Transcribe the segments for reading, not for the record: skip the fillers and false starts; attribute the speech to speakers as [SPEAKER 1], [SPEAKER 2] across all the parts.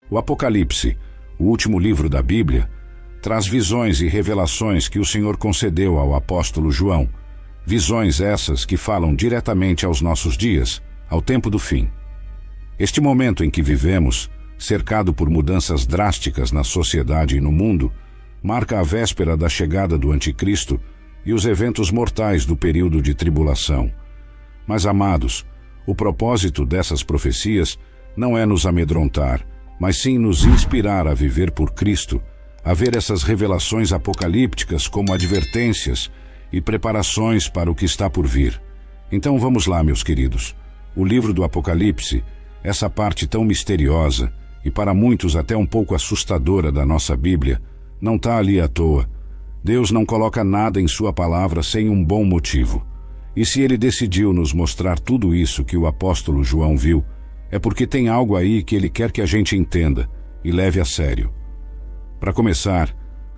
[SPEAKER 1] O Apocalipse, o último livro da Bíblia, traz visões e revelações que o Senhor concedeu ao apóstolo João. Visões essas que falam diretamente aos nossos dias, ao tempo do fim. Este momento em que vivemos, cercado por mudanças drásticas na sociedade e no mundo, marca a véspera da chegada do Anticristo e os eventos mortais do período de tribulação. Mas, amados, o propósito dessas profecias não é nos amedrontar, mas sim nos inspirar a viver por Cristo, a ver essas revelações apocalípticas como advertências e preparações para o que está por vir. Então vamos lá, meus queridos. O livro do Apocalipse, essa parte tão misteriosa e para muitos até um pouco assustadora da nossa Bíblia, não está ali à toa. Deus não coloca nada em sua palavra sem um bom motivo. E se ele decidiu nos mostrar tudo isso que o apóstolo João viu, é porque tem algo aí que ele quer que a gente entenda e leve a sério. Para começar,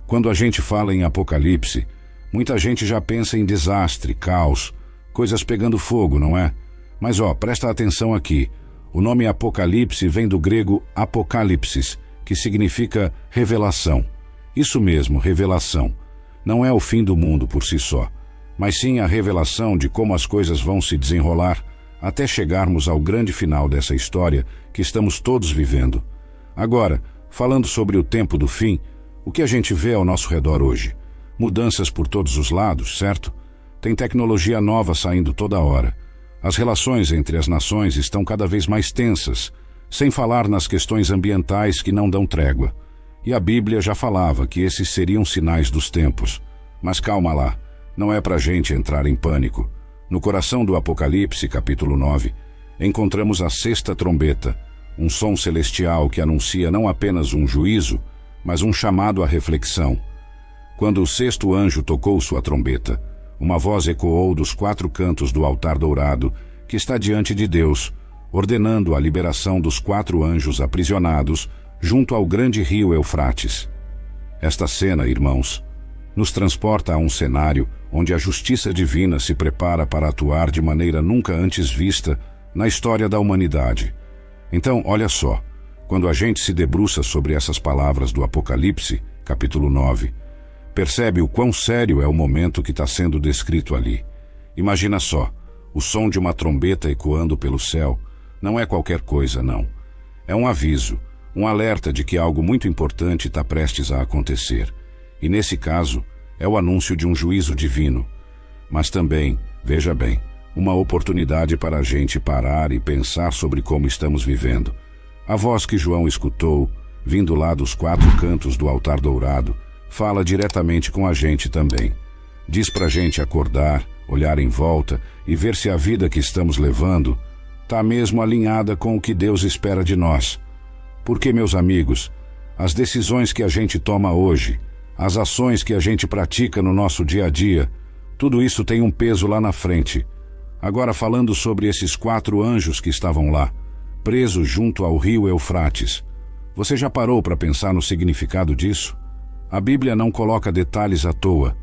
[SPEAKER 1] quando a gente fala em Apocalipse, muita gente já pensa em desastre, caos, coisas pegando fogo, não é? Mas presta atenção aqui. O nome Apocalipse vem do grego apocalipsis, que significa revelação. Isso mesmo, revelação. Não é o fim do mundo por si só, mas sim a revelação de como as coisas vão se desenrolar até chegarmos ao grande final dessa história que estamos todos vivendo. Agora, falando sobre o tempo do fim, o que a gente vê ao nosso redor hoje? Mudanças por todos os lados, certo? Tem tecnologia nova saindo toda hora. As relações entre as nações estão cada vez mais tensas, sem falar nas questões ambientais que não dão trégua. E a Bíblia já falava que esses seriam sinais dos tempos. Mas calma lá, não é pra gente entrar em pânico. No coração do Apocalipse, capítulo 9, encontramos a sexta trombeta, um som celestial que anuncia não apenas um juízo, mas um chamado à reflexão. Quando o sexto anjo tocou sua trombeta, uma voz ecoou dos 4 cantos do altar dourado que está diante de Deus, ordenando a liberação dos 4 anjos aprisionados junto ao grande rio Eufrates. Esta cena, irmãos, nos transporta a um cenário onde a justiça divina se prepara para atuar de maneira nunca antes vista na história da humanidade. Então, olha só, quando a gente se debruça sobre essas palavras do Apocalipse, capítulo 9, percebe o quão sério é o momento que está sendo descrito ali. Imagina só, o som de uma trombeta ecoando pelo céu não é qualquer coisa, não. É um aviso, um alerta de que algo muito importante está prestes a acontecer. E nesse caso, é o anúncio de um juízo divino. Mas também, veja bem, uma oportunidade para a gente parar e pensar sobre como estamos vivendo. A voz que João escutou, vindo lá dos 4 cantos do altar dourado, fala diretamente com a gente também. Diz pra gente acordar, olhar em volta e ver se a vida que estamos levando está mesmo alinhada com o que Deus espera de nós. Porque, meus amigos, as decisões que a gente toma hoje, as ações que a gente pratica no nosso dia a dia, tudo isso tem um peso lá na frente. Agora, falando sobre esses 4 anjos que estavam lá, presos junto ao rio Eufrates, você já parou para pensar no significado disso? A Bíblia não coloca detalhes à toa.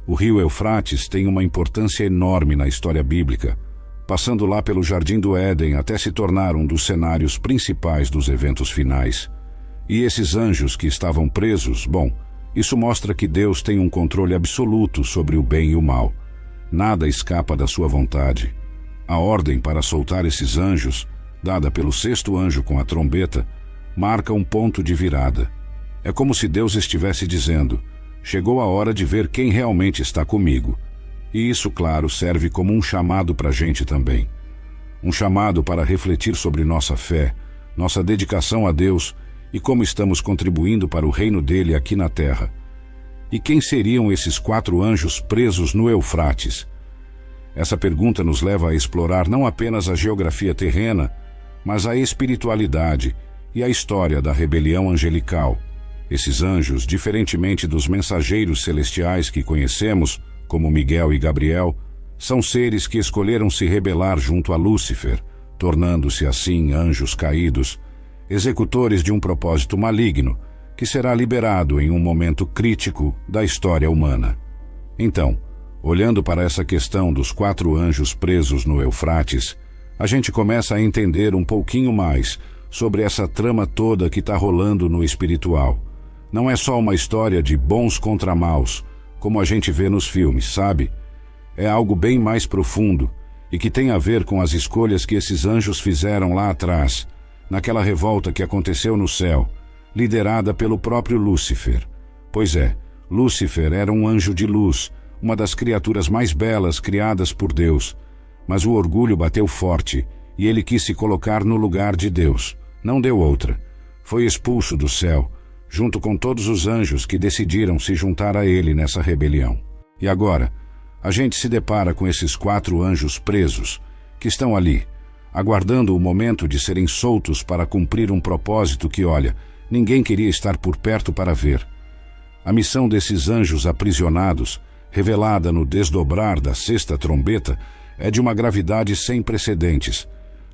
[SPEAKER 1] O rio Eufrates tem uma importância enorme na história bíblica, passando lá pelo Jardim do Éden até se tornar um dos cenários principais dos eventos finais. E esses anjos que estavam presos, isso mostra que Deus tem um controle absoluto sobre o bem e o mal. Nada escapa da sua vontade. A ordem para soltar esses anjos, dada pelo 6º anjo com a trombeta, marca um ponto de virada. É como se Deus estivesse dizendo: chegou a hora de ver quem realmente está comigo. E isso, claro, serve como um chamado para a gente também. Um chamado para refletir sobre nossa fé, nossa dedicação a Deus e como estamos contribuindo para o reino dele aqui na terra. E quem seriam esses 4 anjos presos no Eufrates? Essa pergunta nos leva a explorar não apenas a geografia terrena, mas a espiritualidade e a história da rebelião angelical. Esses anjos, diferentemente dos mensageiros celestiais que conhecemos, como Miguel e Gabriel, são seres que escolheram se rebelar junto a Lúcifer, tornando-se assim anjos caídos, executores de um propósito maligno, que será liberado em um momento crítico da história humana. Então, olhando para essa questão dos 4 anjos presos no Eufrates, a gente começa a entender um pouquinho mais sobre essa trama toda que está rolando no espiritual. Não é só uma história de bons contra maus, como a gente vê nos filmes, sabe? É algo bem mais profundo e que tem a ver com as escolhas que esses anjos fizeram lá atrás, naquela revolta que aconteceu no céu, liderada pelo próprio Lúcifer. Pois é, Lúcifer era um anjo de luz, uma das criaturas mais belas criadas por Deus, mas o orgulho bateu forte e ele quis se colocar no lugar de Deus. Não deu outra. Foi expulso do céu, junto com todos os anjos que decidiram se juntar a ele nessa rebelião. E agora, a gente se depara com esses 4 anjos presos, que estão ali, aguardando o momento de serem soltos para cumprir um propósito que, olha, ninguém queria estar por perto para ver. A missão desses anjos aprisionados, revelada no desdobrar da 6ª trombeta, é de uma gravidade sem precedentes.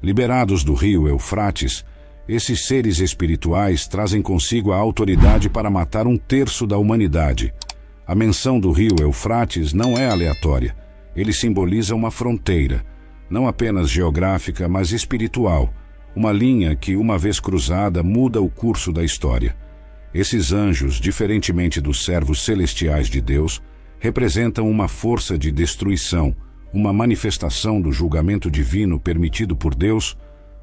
[SPEAKER 1] Liberados do rio Eufrates, esses seres espirituais trazem consigo a autoridade para matar 1/3 da humanidade. A menção do rio Eufrates não é aleatória. Ele simboliza uma fronteira, não apenas geográfica, mas espiritual, uma linha que, uma vez cruzada, muda o curso da história. Esses anjos, diferentemente dos servos celestiais de Deus, representam uma força de destruição, uma manifestação do julgamento divino permitido por Deus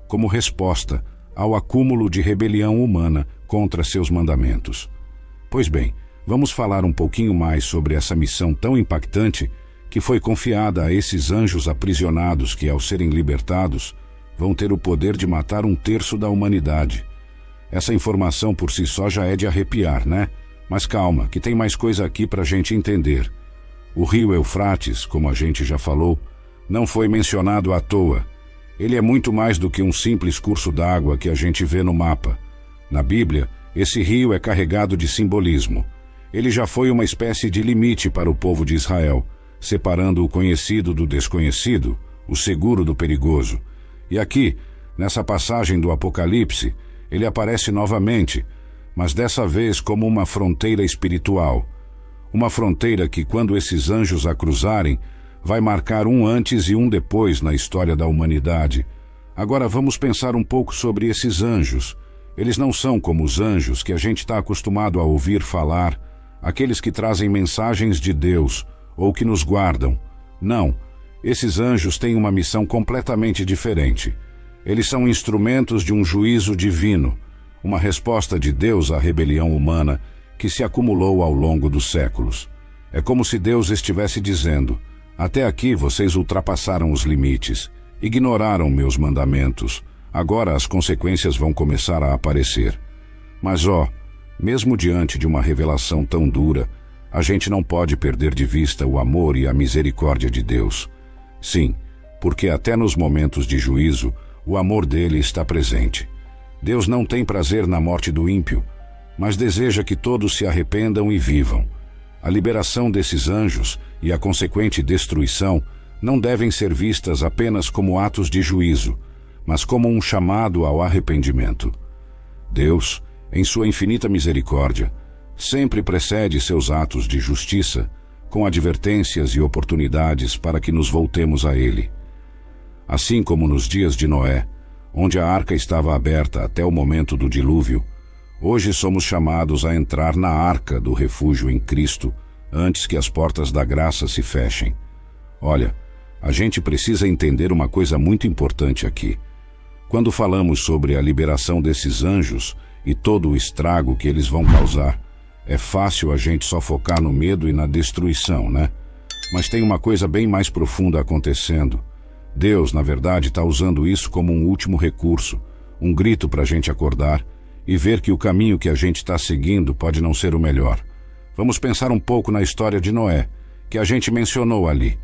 [SPEAKER 1] como resposta ao acúmulo de rebelião humana contra seus mandamentos. Pois bem, vamos falar um pouquinho mais sobre essa missão tão impactante que foi confiada a esses anjos aprisionados que, ao serem libertados, vão ter o poder de matar 1/3 da humanidade. Essa informação por si só já é de arrepiar, né? Mas calma, que tem mais coisa aqui para a gente entender. O rio Eufrates, como a gente já falou, não foi mencionado à toa. Ele é muito mais do que um simples curso d'água que a gente vê no mapa. Na Bíblia, esse rio é carregado de simbolismo. Ele já foi uma espécie de limite para o povo de Israel, separando o conhecido do desconhecido, o seguro do perigoso. E aqui, nessa passagem do Apocalipse, ele aparece novamente, mas dessa vez como uma fronteira espiritual. Uma fronteira que, quando esses anjos a cruzarem, vai marcar um antes e um depois na história da humanidade. Agora vamos pensar um pouco sobre esses anjos. Eles não são como os anjos que a gente está acostumado a ouvir falar, aqueles que trazem mensagens de Deus ou que nos guardam. Não, esses anjos têm uma missão completamente diferente. Eles são instrumentos de um juízo divino, uma resposta de Deus à rebelião humana que se acumulou ao longo dos séculos. É como se Deus estivesse dizendo: até aqui vocês ultrapassaram os limites, ignoraram meus mandamentos, agora as consequências vão começar a aparecer. Mas mesmo diante de uma revelação tão dura, a gente não pode perder de vista o amor e a misericórdia de Deus. Sim, porque até nos momentos de juízo, o amor dele está presente. Deus não tem prazer na morte do ímpio, mas deseja que todos se arrependam e vivam. A liberação desses anjos e a consequente destruição não devem ser vistas apenas como atos de juízo, mas como um chamado ao arrependimento. Deus, em sua infinita misericórdia, sempre precede seus atos de justiça com advertências e oportunidades para que nos voltemos a Ele. Assim como nos dias de Noé, onde a arca estava aberta até o momento do dilúvio, hoje somos chamados a entrar na arca do refúgio em Cristo antes que as portas da graça se fechem. Olha, a gente precisa entender uma coisa muito importante aqui. Quando falamos sobre a liberação desses anjos e todo o estrago que eles vão causar, é fácil a gente só focar no medo e na destruição, né? Mas tem uma coisa bem mais profunda acontecendo. Deus, na verdade, está usando isso como um último recurso, um grito para a gente acordar e ver que o caminho que a gente está seguindo pode não ser o melhor. Vamos pensar um pouco na história de Noé, que a gente mencionou ali.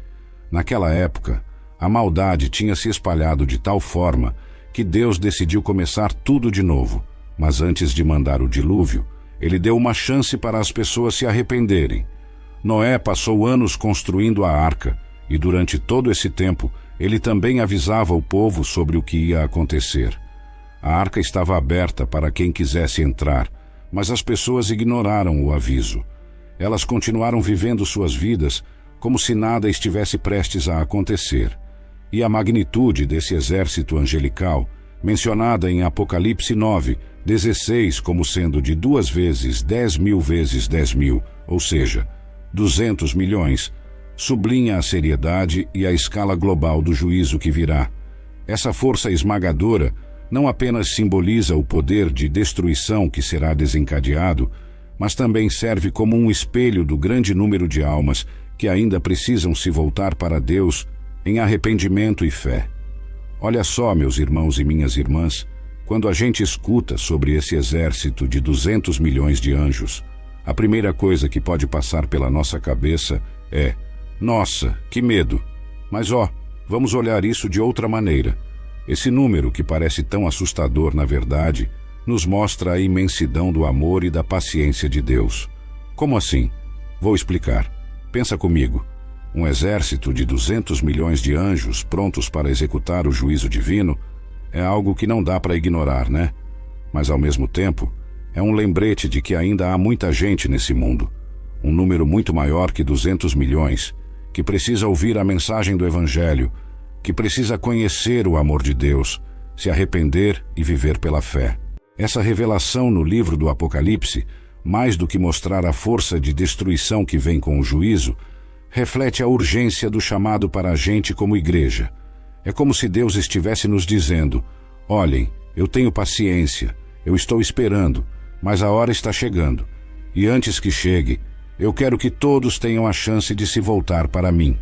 [SPEAKER 1] Naquela época, a maldade tinha se espalhado de tal forma que Deus decidiu começar tudo de novo. Mas antes de mandar o dilúvio, ele deu uma chance para as pessoas se arrependerem. Noé passou anos construindo a arca, e durante todo esse tempo, ele também avisava o povo sobre o que ia acontecer. A arca estava aberta para quem quisesse entrar, mas as pessoas ignoraram o aviso. Elas continuaram vivendo suas vidas como se nada estivesse prestes a acontecer. E a magnitude desse exército angelical mencionada em Apocalipse 9, 16 como sendo de 2 vezes 10.000 vezes 10.000, ou seja, 200 milhões, sublinha a seriedade e a escala global do juízo que virá. Essa força esmagadora não apenas simboliza o poder de destruição que será desencadeado, mas também serve como um espelho do grande número de almas que ainda precisam se voltar para Deus em arrependimento e fé. Olha só, meus irmãos e minhas irmãs, quando a gente escuta sobre esse exército de 200 milhões de anjos, a primeira coisa que pode passar pela nossa cabeça é: nossa, que medo! Mas vamos olhar isso de outra maneira. Esse número, que parece tão assustador na verdade, nos mostra a imensidão do amor e da paciência de Deus. Como assim? Vou explicar. Pensa comigo. Um exército de 200 milhões de anjos prontos para executar o juízo divino é algo que não dá para ignorar, né? Mas ao mesmo tempo, é um lembrete de que ainda há muita gente nesse mundo, um número muito maior que 200 milhões, que precisa ouvir a mensagem do Evangelho, que precisa conhecer o amor de Deus, se arrepender e viver pela fé. Essa revelação no livro do Apocalipse, mais do que mostrar a força de destruição que vem com o juízo, reflete a urgência do chamado para a gente como igreja. É como se Deus estivesse nos dizendo: olhem, eu tenho paciência, eu estou esperando, mas a hora está chegando. E antes que chegue, eu quero que todos tenham a chance de se voltar para mim.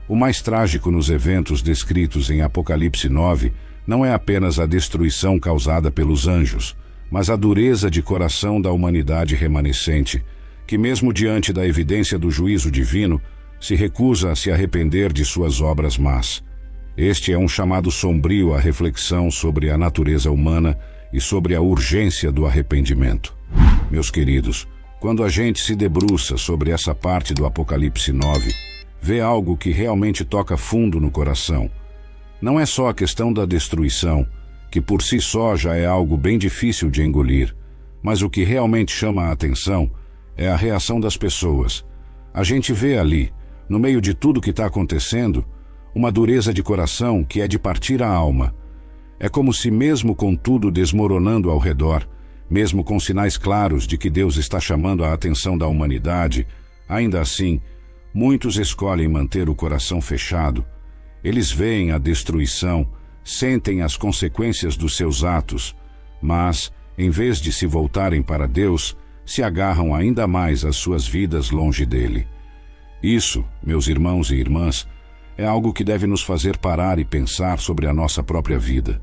[SPEAKER 1] O mais trágico nos eventos descritos em Apocalipse 9 não é apenas a destruição causada pelos anjos, mas a dureza de coração da humanidade remanescente, que mesmo diante da evidência do juízo divino, se recusa a se arrepender de suas obras más. Este é um chamado sombrio à reflexão sobre a natureza humana e sobre a urgência do arrependimento. Meus queridos, quando a gente se debruça sobre essa parte do Apocalipse 9, vê algo que realmente toca fundo no coração. Não é só a questão da destruição, que por si só já é algo bem difícil de engolir, mas o que realmente chama a atenção é a reação das pessoas. A gente vê ali, no meio de tudo que está acontecendo, uma dureza de coração que é de partir a alma. É como se, mesmo com tudo desmoronando ao redor, mesmo com sinais claros de que Deus está chamando a atenção da humanidade, ainda assim, muitos escolhem manter o coração fechado. Eles veem a destruição, sentem as consequências dos seus atos, mas, em vez de se voltarem para Deus, se agarram ainda mais às suas vidas longe dele. Isso, meus irmãos e irmãs, é algo que deve nos fazer parar e pensar sobre a nossa própria vida,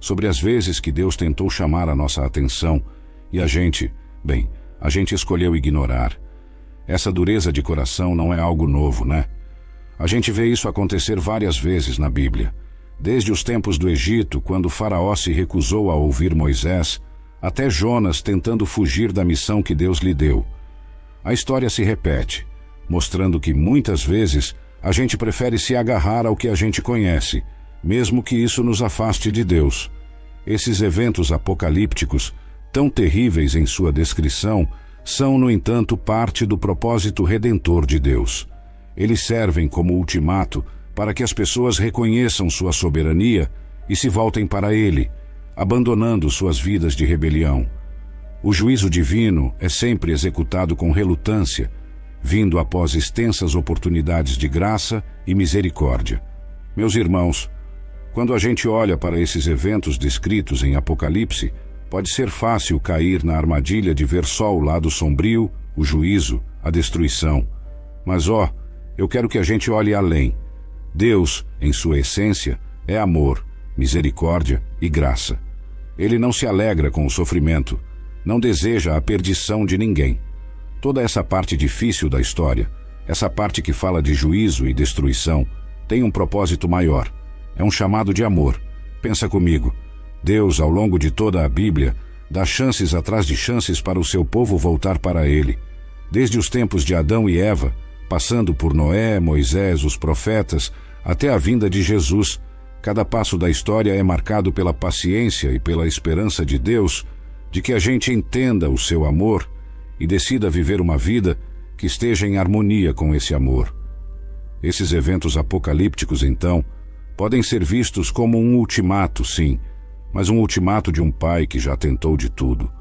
[SPEAKER 1] sobre as vezes que Deus tentou chamar a nossa atenção e a gente escolheu ignorar. Essa dureza de coração não é algo novo, né? A gente vê isso acontecer várias vezes na Bíblia, desde os tempos do Egito, quando Faraó se recusou a ouvir Moisés, até Jonas tentando fugir da missão que Deus lhe deu. A história se repete, mostrando que muitas vezes a gente prefere se agarrar ao que a gente conhece, mesmo que isso nos afaste de Deus. Esses eventos apocalípticos, tão terríveis em sua descrição, são, no entanto, parte do propósito redentor de Deus. Eles servem como ultimato para que as pessoas reconheçam sua soberania e se voltem para Ele, abandonando suas vidas de rebelião. O juízo divino é sempre executado com relutância, vindo após extensas oportunidades de graça e misericórdia. Meus irmãos, quando a gente olha para esses eventos descritos em Apocalipse, pode ser fácil cair na armadilha de ver só o lado sombrio, o juízo, a destruição. Mas eu quero que a gente olhe além. Deus, em sua essência, é amor, misericórdia e graça. Ele não se alegra com o sofrimento, não deseja a perdição de ninguém. Toda essa parte difícil da história, essa parte que fala de juízo e destruição, tem um propósito maior. É um chamado de amor. Pensa comigo. Deus, ao longo de toda a Bíblia, dá chances atrás de chances para o seu povo voltar para Ele. Desde os tempos de Adão e Eva, passando por Noé, Moisés, os profetas, até a vinda de Jesus, cada passo da história é marcado pela paciência e pela esperança de Deus de que a gente entenda o seu amor e decida viver uma vida que esteja em harmonia com esse amor. Esses eventos apocalípticos, então, podem ser vistos como um ultimato, sim, mas um ultimato de um pai que já tentou de tudo.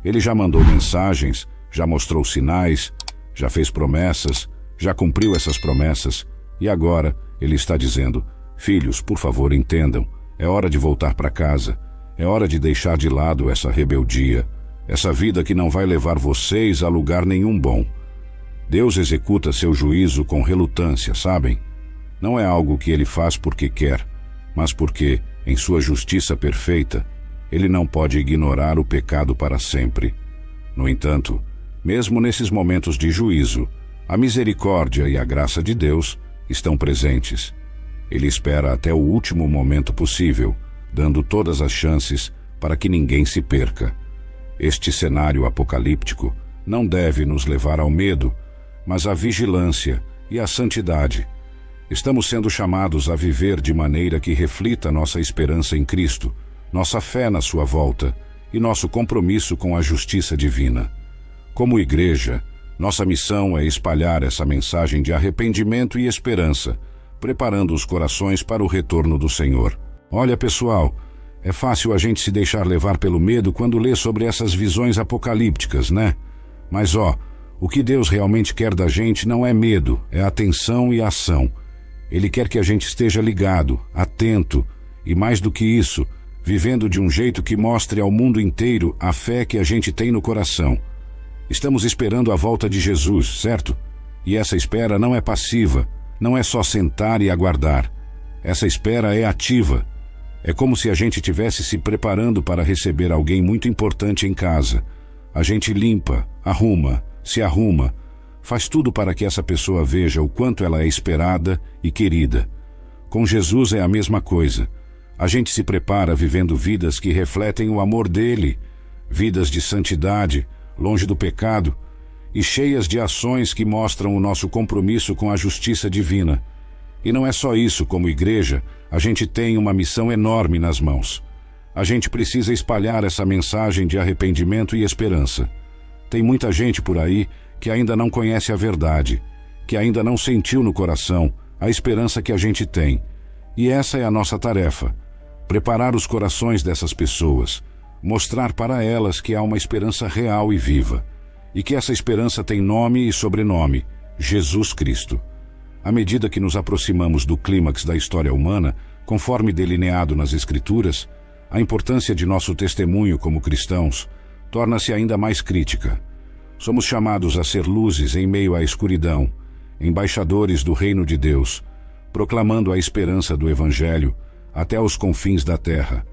[SPEAKER 1] Ele já mandou mensagens, já mostrou sinais, já fez promessas, já cumpriu essas promessas, e agora ele está dizendo: filhos, por favor, entendam, é hora de voltar para casa, é hora de deixar de lado essa rebeldia, essa vida que não vai levar vocês a lugar nenhum bom. Deus executa seu juízo com relutância, sabem? Não é algo que ele faz porque quer, mas porque, em sua justiça perfeita, ele não pode ignorar o pecado para sempre. No entanto, mesmo nesses momentos de juízo, a misericórdia e a graça de Deus estão presentes. Ele espera até o último momento possível, dando todas as chances para que ninguém se perca. Este cenário apocalíptico não deve nos levar ao medo, mas à vigilância e à santidade. Estamos sendo chamados a viver de maneira que reflita nossa esperança em Cristo, nossa fé na sua volta e nosso compromisso com a justiça divina. Como igreja, nossa missão é espalhar essa mensagem de arrependimento e esperança, preparando os corações para o retorno do Senhor. Olha, pessoal, é fácil a gente se deixar levar pelo medo quando lê sobre essas visões apocalípticas, né? Mas o que Deus realmente quer da gente não é medo, é atenção e ação. Ele quer que a gente esteja ligado, atento e, mais do que isso, vivendo de um jeito que mostre ao mundo inteiro a fé que a gente tem no coração. Estamos esperando a volta de Jesus, certo? E essa espera não é passiva, não é só sentar e aguardar. Essa espera é ativa. É como se a gente estivesse se preparando para receber alguém muito importante em casa. A gente limpa, arruma, se arruma, faz tudo para que essa pessoa veja o quanto ela é esperada e querida. Com Jesus é a mesma coisa. A gente se prepara vivendo vidas que refletem o amor dele, vidas de santidade, longe do pecado, e cheias de ações que mostram o nosso compromisso com a justiça divina. E não é só isso, como igreja, a gente tem uma missão enorme nas mãos. A gente precisa espalhar essa mensagem de arrependimento e esperança. Tem muita gente por aí que ainda não conhece a verdade, que ainda não sentiu no coração a esperança que a gente tem. E essa é a nossa tarefa: preparar os corações dessas pessoas, mostrar para elas que há uma esperança real e viva, e que essa esperança tem nome e sobrenome: Jesus Cristo. À medida que nos aproximamos do clímax da história humana, conforme delineado nas Escrituras, a importância de nosso testemunho como cristãos torna-se ainda mais crítica. Somos chamados a ser luzes em meio à escuridão, embaixadores do reino de Deus, proclamando a esperança do Evangelho até os confins da terra.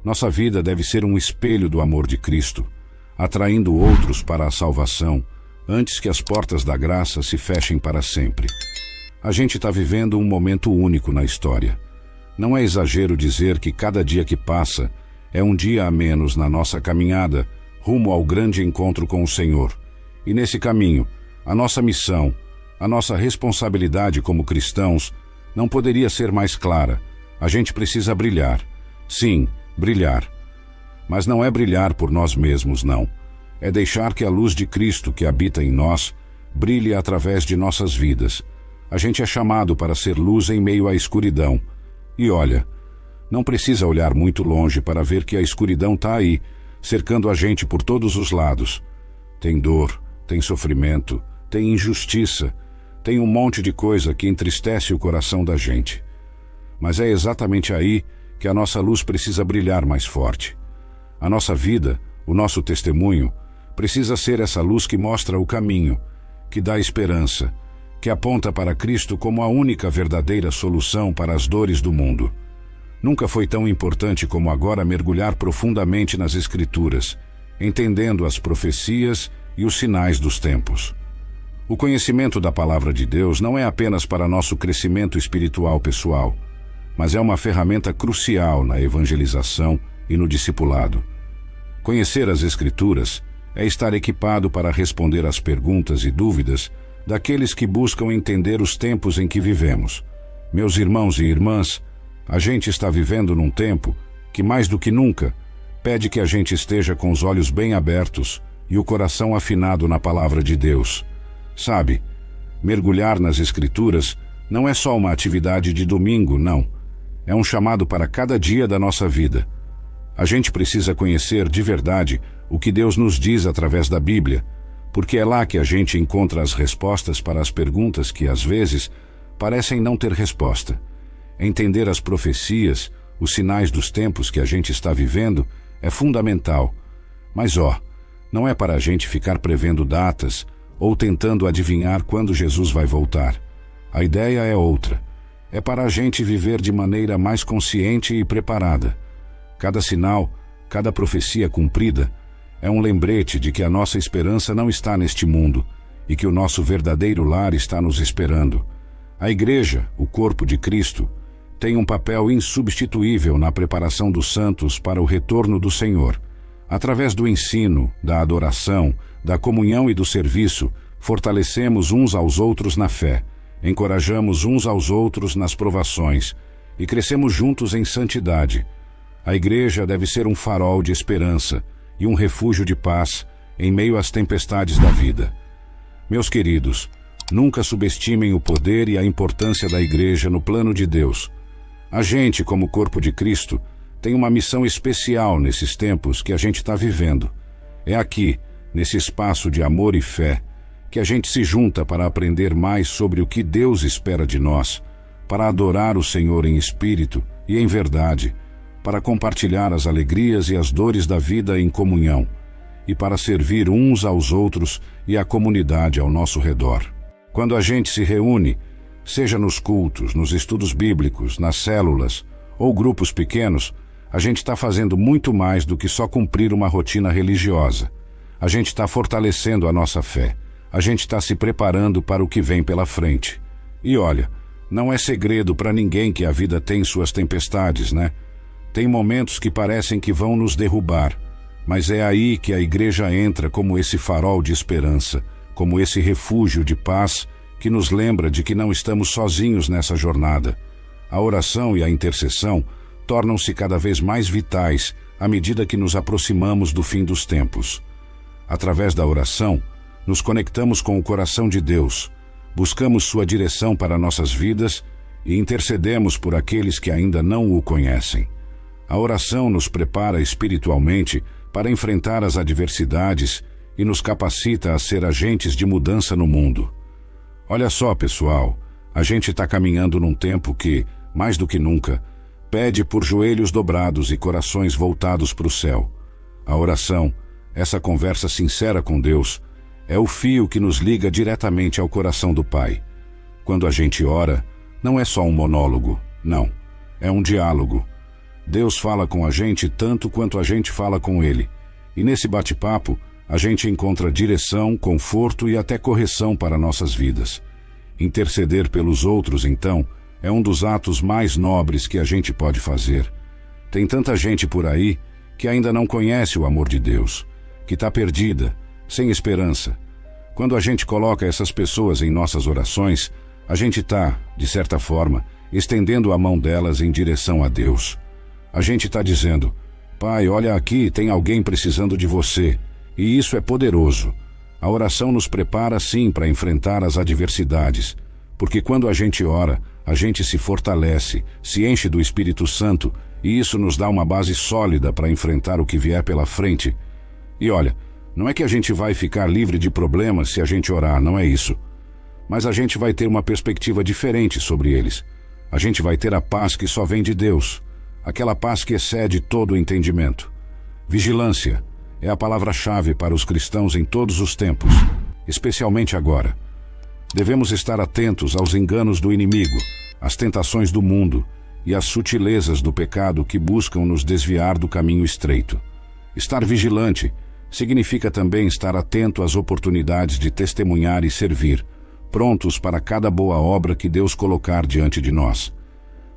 [SPEAKER 1] Nossa vida deve ser um espelho do amor de Cristo, atraindo outros para a salvação, antes que as portas da graça se fechem para sempre. A gente está vivendo um momento único na história. Não é exagero dizer que cada dia que passa é um dia a menos na nossa caminhada rumo ao grande encontro com o Senhor. E nesse caminho, a nossa missão, a nossa responsabilidade como cristãos não poderia ser mais clara. A gente precisa brilhar. Sim, brilhar. Mas não é brilhar por nós mesmos, não. É deixar que a luz de Cristo que habita em nós brilhe através de nossas vidas. A gente é chamado para ser luz em meio à escuridão. E olha, não precisa olhar muito longe para ver que a escuridão está aí, cercando a gente por todos os lados. Tem dor, tem sofrimento, tem injustiça, tem um monte de coisa que entristece o coração da gente. Mas é exatamente aí que a nossa luz precisa brilhar mais forte. A nossa vida, o nosso testemunho, precisa ser essa luz que mostra o caminho, que dá esperança, que aponta para Cristo como a única verdadeira solução para as dores do mundo. Nunca foi tão importante como agora mergulhar profundamente nas Escrituras, entendendo as profecias e os sinais dos tempos. O conhecimento da Palavra de Deus não é apenas para nosso crescimento espiritual pessoal, mas é uma ferramenta crucial na evangelização e no discipulado. Conhecer as Escrituras é estar equipado para responder às perguntas e dúvidas daqueles que buscam entender os tempos em que vivemos. Meus irmãos e irmãs, a gente está vivendo num tempo que, mais do que nunca, pede que a gente esteja com os olhos bem abertos e o coração afinado na Palavra de Deus. Sabe, mergulhar nas Escrituras não é só uma atividade de domingo, não. É um chamado para cada dia da nossa vida. A gente precisa conhecer de verdade o que Deus nos diz através da Bíblia, porque é lá que a gente encontra as respostas para as perguntas que, às vezes, parecem não ter resposta. Entender as profecias, os sinais dos tempos que a gente está vivendo, é fundamental. Mas, não é para a gente ficar prevendo datas ou tentando adivinhar quando Jesus vai voltar. A ideia é outra. É para a gente viver de maneira mais consciente e preparada. Cada sinal, cada profecia cumprida, é um lembrete de que a nossa esperança não está neste mundo e que o nosso verdadeiro lar está nos esperando. A Igreja, o corpo de Cristo, tem um papel insubstituível na preparação dos santos para o retorno do Senhor. Através do ensino, da adoração, da comunhão e do serviço, fortalecemos uns aos outros na fé, encorajamos uns aos outros nas provações e crescemos juntos em santidade. A Igreja deve ser um farol de esperança e um refúgio de paz em meio às tempestades da vida. Meus queridos, nunca subestimem o poder e a importância da Igreja no plano de Deus. A gente, como corpo de Cristo, tem uma missão especial nesses tempos que a gente está vivendo. É aqui, nesse espaço de amor e fé, que a gente se junta para aprender mais sobre o que Deus espera de nós, para adorar o Senhor em espírito e em verdade, para compartilhar as alegrias e as dores da vida em comunhão, e para servir uns aos outros e à comunidade ao nosso redor. Quando a gente se reúne, seja nos cultos, nos estudos bíblicos, nas células ou grupos pequenos, a gente está fazendo muito mais do que só cumprir uma rotina religiosa. A gente está fortalecendo a nossa fé. A gente está se preparando para o que vem pela frente. E olha, não é segredo para ninguém que a vida tem suas tempestades, né? Tem momentos que parecem que vão nos derrubar, mas é aí que a Igreja entra como esse farol de esperança, como esse refúgio de paz que nos lembra de que não estamos sozinhos nessa jornada. A oração e a intercessão tornam-se cada vez mais vitais à medida que nos aproximamos do fim dos tempos. Através da oração, nos conectamos com o coração de Deus, buscamos sua direção para nossas vidas e intercedemos por aqueles que ainda não o conhecem. A oração nos prepara espiritualmente para enfrentar as adversidades e nos capacita a ser agentes de mudança no mundo. Olha só, pessoal, a gente está caminhando num tempo que, mais do que nunca, pede por joelhos dobrados e corações voltados para o céu. A oração, essa conversa sincera com Deus, é o fio que nos liga diretamente ao coração do Pai. Quando a gente ora, não é só um monólogo, não, é um diálogo. Deus fala com a gente tanto quanto a gente fala com Ele, e nesse bate-papo, a gente encontra direção, conforto e até correção para nossas vidas. Interceder pelos outros, então, é um dos atos mais nobres que a gente pode fazer. Tem tanta gente por aí que ainda não conhece o amor de Deus, que está perdida, sem esperança. Quando a gente coloca essas pessoas em nossas orações, a gente está, de certa forma, estendendo a mão delas em direção a Deus. A gente está dizendo: Pai, olha aqui, tem alguém precisando de você. E isso é poderoso. A oração nos prepara, sim, para enfrentar as adversidades, porque quando a gente ora, a gente se fortalece, se enche do Espírito Santo, e isso nos dá uma base sólida para enfrentar o que vier pela frente. E olha, não é que a gente vai ficar livre de problemas se a gente orar, não é isso. Mas a gente vai ter uma perspectiva diferente sobre eles. A gente vai ter a paz que só vem de Deus, aquela paz que excede todo o entendimento. Vigilância é a palavra-chave para os cristãos em todos os tempos, especialmente agora. Devemos estar atentos aos enganos do inimigo, às tentações do mundo e às sutilezas do pecado que buscam nos desviar do caminho estreito. Estar vigilante significa também estar atento às oportunidades de testemunhar e servir, prontos para cada boa obra que Deus colocar diante de nós.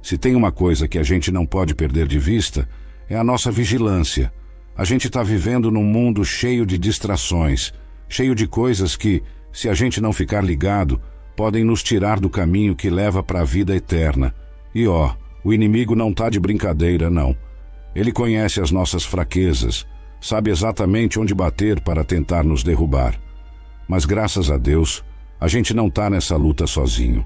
[SPEAKER 1] Se tem uma coisa que a gente não pode perder de vista, é a nossa vigilância. A gente está vivendo num mundo cheio de distrações, cheio de coisas que, se a gente não ficar ligado, podem nos tirar do caminho que leva para a vida eterna. E o inimigo não está de brincadeira, não. Ele conhece as nossas fraquezas, sabe exatamente onde bater para tentar nos derrubar. Mas graças a Deus, a gente não está nessa luta sozinho.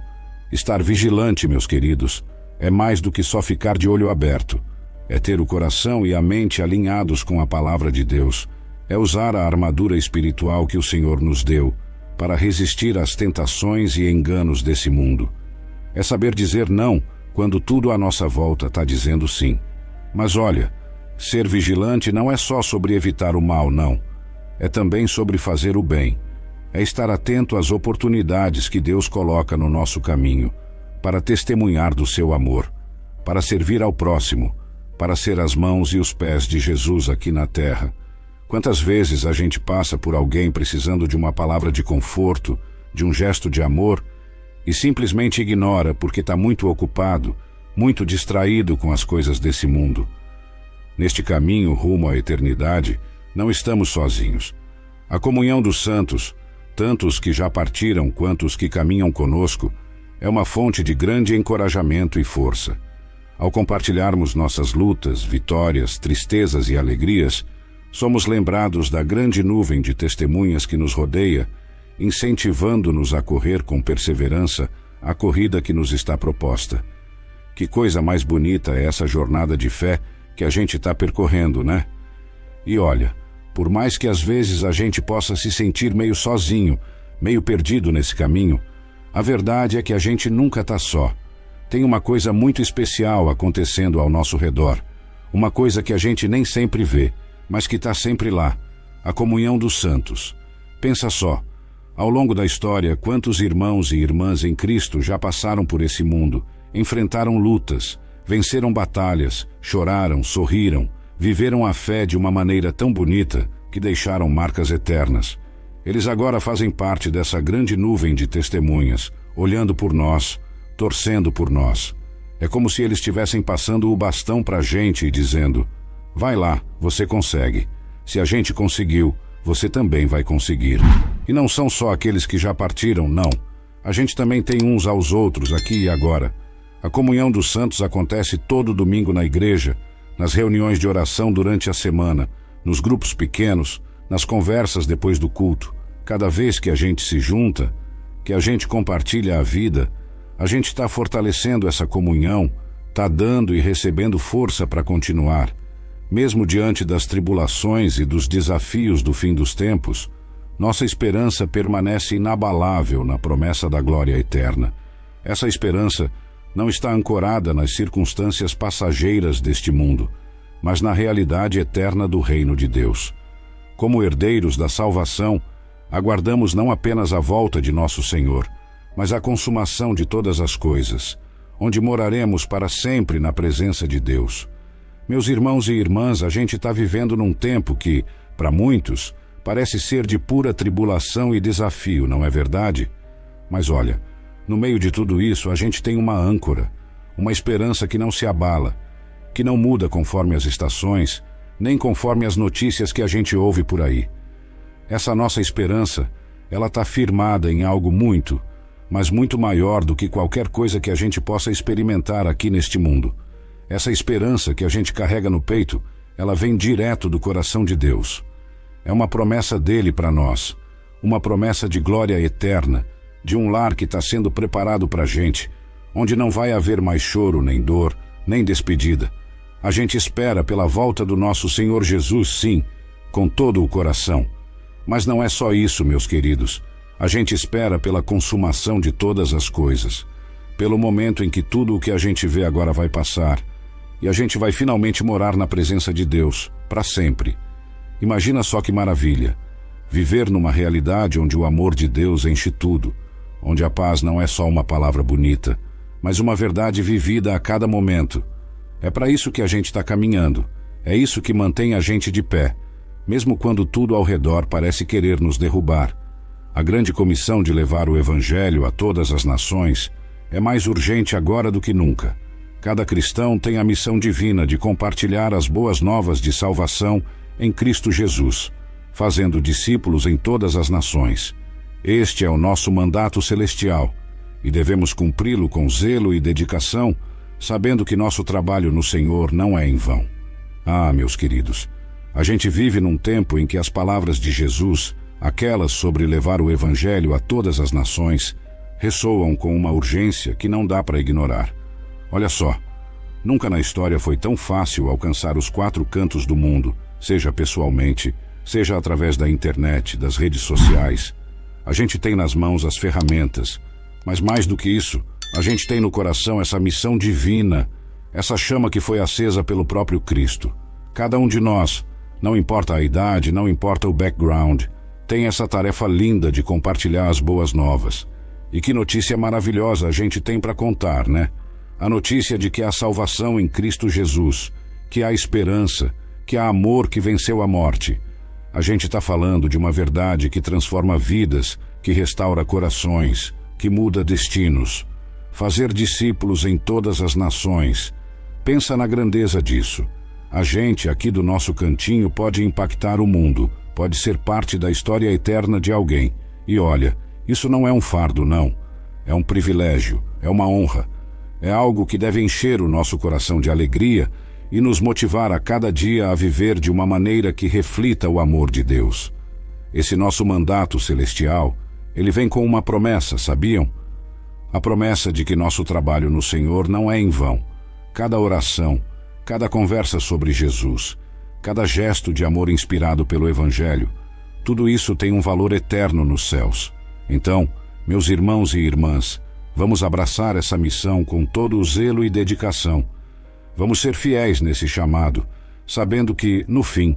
[SPEAKER 1] Estar vigilante, meus queridos, é mais do que só ficar de olho aberto. É ter o coração e a mente alinhados com a palavra de Deus. É usar a armadura espiritual que o Senhor nos deu para resistir às tentações e enganos desse mundo. É saber dizer não quando tudo à nossa volta está dizendo sim. Mas olha, ser vigilante não é só sobre evitar o mal, não. É também sobre fazer o bem. É estar atento às oportunidades que Deus coloca no nosso caminho para testemunhar do seu amor, para servir ao próximo, para ser as mãos e os pés de Jesus aqui na terra. Quantas vezes a gente passa por alguém precisando de uma palavra de conforto, de um gesto de amor, e simplesmente ignora porque está muito ocupado, muito distraído com as coisas desse mundo. Neste caminho rumo à eternidade, não estamos sozinhos. A comunhão dos santos, tanto os que já partiram quanto os que caminham conosco, é uma fonte de grande encorajamento e força. Ao compartilharmos nossas lutas, vitórias, tristezas e alegrias, somos lembrados da grande nuvem de testemunhas que nos rodeia, incentivando-nos a correr com perseverança a corrida que nos está proposta. Que coisa mais bonita é essa jornada de fé que a gente está percorrendo, né? E olha, por mais que às vezes a gente possa se sentir meio sozinho, meio perdido nesse caminho, a verdade é que a gente nunca está só. Tem uma coisa muito especial acontecendo ao nosso redor, uma coisa que a gente nem sempre vê, mas que está sempre lá, a comunhão dos santos. Pensa só, ao longo da história, quantos irmãos e irmãs em Cristo já passaram por esse mundo, enfrentaram lutas, venceram batalhas, choraram, sorriram, viveram a fé de uma maneira tão bonita que deixaram marcas eternas. Eles agora fazem parte dessa grande nuvem de testemunhas, olhando por nós, torcendo por nós. É como se eles estivessem passando o bastão para a gente e dizendo: vai lá, você consegue. Se a gente conseguiu, você também vai conseguir. E não são só aqueles que já partiram, não. A gente também tem uns aos outros aqui e agora. A comunhão dos santos acontece todo domingo na igreja, nas reuniões de oração durante a semana, nos grupos pequenos, nas conversas depois do culto. Cada vez que a gente se junta, que a gente compartilha a vida, a gente está fortalecendo essa comunhão, está dando e recebendo força para continuar. Mesmo diante das tribulações e dos desafios do fim dos tempos, nossa esperança permanece inabalável na promessa da glória eterna. Essa esperança não está ancorada nas circunstâncias passageiras deste mundo, mas na realidade eterna do reino de Deus. Como herdeiros da salvação, aguardamos não apenas a volta de nosso Senhor, mas a consumação de todas as coisas, onde moraremos para sempre na presença de Deus. Meus irmãos e irmãs, a gente está vivendo num tempo que, para muitos, parece ser de pura tribulação e desafio, não é verdade? Mas olha, no meio de tudo isso, a gente tem uma âncora, uma esperança que não se abala, que não muda conforme as estações, nem conforme as notícias que a gente ouve por aí. Essa nossa esperança, ela está firmada em algo muito, mas muito maior do que qualquer coisa que a gente possa experimentar aqui neste mundo. Essa esperança que a gente carrega no peito, ela vem direto do coração de Deus. É uma promessa dele para nós, uma promessa de glória eterna, de um lar que está sendo preparado para a gente, onde não vai haver mais choro, nem dor, nem despedida. A gente espera pela volta do nosso Senhor Jesus, sim, com todo o coração. Mas não é só isso, meus queridos. A gente espera pela consumação de todas as coisas, pelo momento em que tudo o que a gente vê agora vai passar, e a gente vai finalmente morar na presença de Deus, para sempre. Imagina só que maravilha, viver numa realidade onde o amor de Deus enche tudo, onde a paz não é só uma palavra bonita, mas uma verdade vivida a cada momento. É para isso que a gente está caminhando, é isso que mantém a gente de pé, mesmo quando tudo ao redor parece querer nos derrubar. A grande comissão de levar o Evangelho a todas as nações é mais urgente agora do que nunca. Cada cristão tem a missão divina de compartilhar as boas novas de salvação em Cristo Jesus, fazendo discípulos em todas as nações. Este é o nosso mandato celestial, e devemos cumpri-lo com zelo e dedicação, sabendo que nosso trabalho no Senhor não é em vão. Ah, meus queridos, a gente vive num tempo em que as palavras de Jesus, aquelas sobre levar o Evangelho a todas as nações, ressoam com uma urgência que não dá para ignorar. Olha só, Nunca na história foi tão fácil alcançar os 4 cantos do mundo, seja pessoalmente, seja através da internet, das redes sociais. A gente tem nas mãos as ferramentas, mas mais do que isso, a gente tem no coração essa missão divina, essa chama que foi acesa pelo próprio Cristo. Cada um de nós, não importa a idade, não importa o background, tem essa tarefa linda de compartilhar as boas novas. E que notícia maravilhosa a gente tem para contar, né? A notícia de que há salvação em Cristo Jesus, que há esperança, que há amor que venceu a morte. A gente está falando de uma verdade que transforma vidas, que restaura corações, que muda destinos. Fazer discípulos em todas as nações. Pensa na grandeza disso. A gente, aqui do nosso cantinho, pode impactar o mundo, pode ser parte da história eterna de alguém. E olha, isso não é um fardo, não. É um privilégio, é uma honra. É algo que deve encher o nosso coração de alegria e nos motivar a cada dia a viver de uma maneira que reflita o amor de Deus. Esse nosso mandato celestial, ele vem com uma promessa, sabiam? A promessa de que nosso trabalho no Senhor não é em vão. Cada oração, cada conversa sobre Jesus, cada gesto de amor inspirado pelo Evangelho, tudo isso tem um valor eterno nos céus. Então, meus irmãos e irmãs, vamos abraçar essa missão com todo o zelo e dedicação. Vamos ser fiéis nesse chamado, sabendo que, no fim,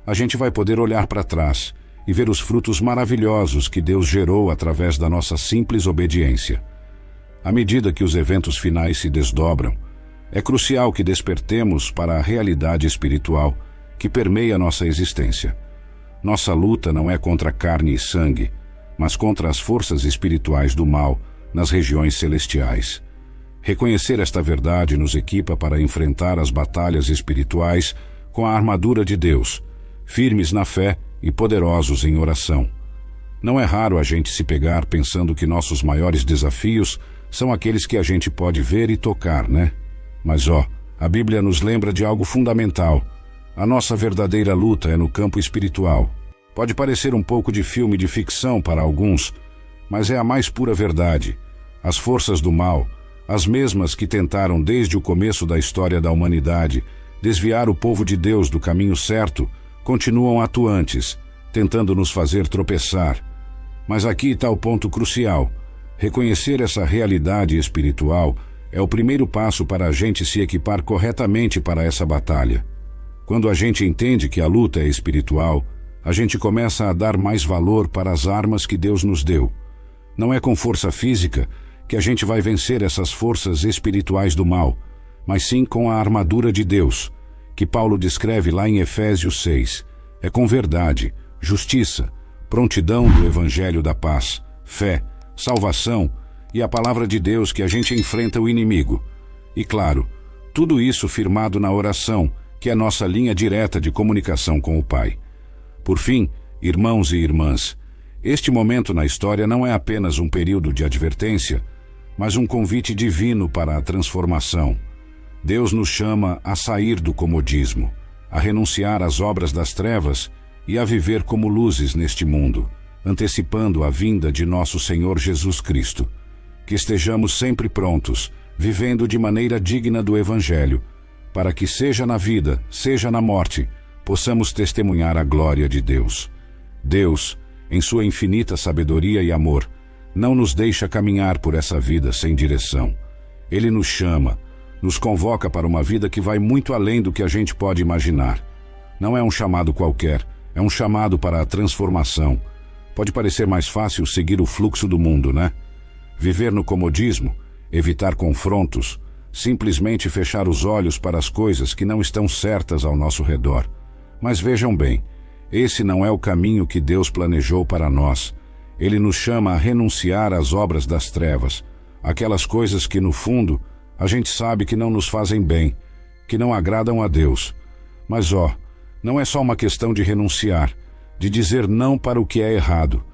[SPEAKER 1] a gente vai poder olhar para trás e ver os frutos maravilhosos que Deus gerou através da nossa simples obediência. À medida que os eventos finais se desdobram, é crucial que despertemos para a realidade espiritual que permeia nossa existência. Nossa luta não é contra carne e sangue, mas contra as forças espirituais do mal nas regiões celestiais. Reconhecer esta verdade nos equipa para enfrentar as batalhas espirituais com a armadura de Deus, firmes na fé e poderosos em oração. Não é raro a gente se pegar pensando que nossos maiores desafios são aqueles que a gente pode ver e tocar, né? Mas a Bíblia nos lembra de algo fundamental. A nossa verdadeira luta é no campo espiritual. Pode parecer um pouco de filme de ficção para alguns, mas é a mais pura verdade. As forças do mal, as mesmas que tentaram desde o começo da história da humanidade desviar o povo de Deus do caminho certo, continuam atuantes, tentando nos fazer tropeçar. Mas aqui está o ponto crucial. Reconhecer essa realidade espiritual é o primeiro passo para a gente se equipar corretamente para essa batalha. Quando a gente entende que a luta é espiritual, a gente começa a dar mais valor para as armas que Deus nos deu. Não é com força física que a gente vai vencer essas forças espirituais do mal, mas sim com a armadura de Deus, que Paulo descreve lá em Efésios 6. É com verdade, justiça, prontidão do Evangelho da paz, fé, salvação e a palavra de Deus que a gente enfrenta o inimigo. E claro, tudo isso firmado na oração, que é nossa linha direta de comunicação com o Pai. Por fim, irmãos e irmãs, este momento na história não é apenas um período de advertência, mas um convite divino para a transformação. Deus nos chama a sair do comodismo, a renunciar às obras das trevas e a viver como luzes neste mundo, antecipando a vinda de nosso Senhor Jesus Cristo. Que estejamos sempre prontos, vivendo de maneira digna do Evangelho, para que seja na vida, seja na morte, possamos testemunhar a glória de Deus. Deus, em sua infinita sabedoria e amor, não nos deixa caminhar por essa vida sem direção. Ele nos chama, nos convoca para uma vida que vai muito além do que a gente pode imaginar. Não é um chamado qualquer, é um chamado para a transformação. Pode parecer mais fácil seguir o fluxo do mundo, né? Viver no comodismo, evitar confrontos, simplesmente fechar os olhos para as coisas que não estão certas ao nosso redor. Mas vejam bem, esse não é o caminho que Deus planejou para nós. Ele nos chama a renunciar às obras das trevas, aquelas coisas que, no fundo, a gente sabe que não nos fazem bem, que não agradam a Deus. Mas não é só uma questão de renunciar, de dizer não para o que é errado.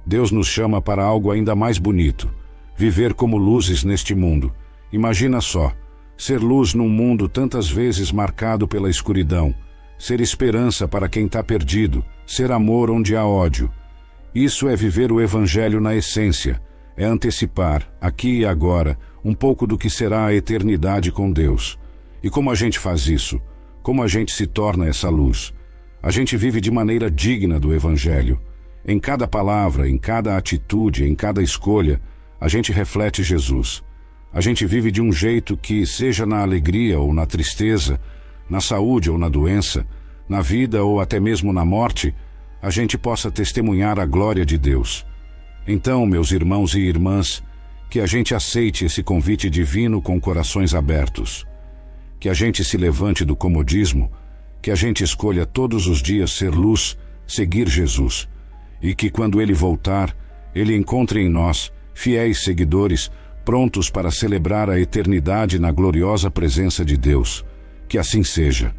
[SPEAKER 1] Deus nos chama para algo ainda mais bonito, viver como luzes neste mundo. Imagina só, ser luz num mundo tantas vezes marcado pela escuridão, ser esperança para quem está perdido, ser amor onde há ódio. Isso é viver o Evangelho na essência, é antecipar, aqui e agora, um pouco do que será a eternidade com Deus. E como a gente faz isso? Como a gente se torna essa luz? A gente vive de maneira digna do Evangelho. Em cada palavra, em cada atitude, em cada escolha, a gente reflete Jesus. A gente vive de um jeito que, seja na alegria ou na tristeza, na saúde ou na doença, na vida ou até mesmo na morte, a gente possa testemunhar a glória de Deus. Então, meus irmãos e irmãs, que a gente aceite esse convite divino com corações abertos. Que a gente se levante do comodismo, que a gente escolha todos os dias ser luz, seguir Jesus, e que quando Ele voltar, Ele encontre em nós, fiéis seguidores, prontos para celebrar a eternidade na gloriosa presença de Deus. Que assim seja.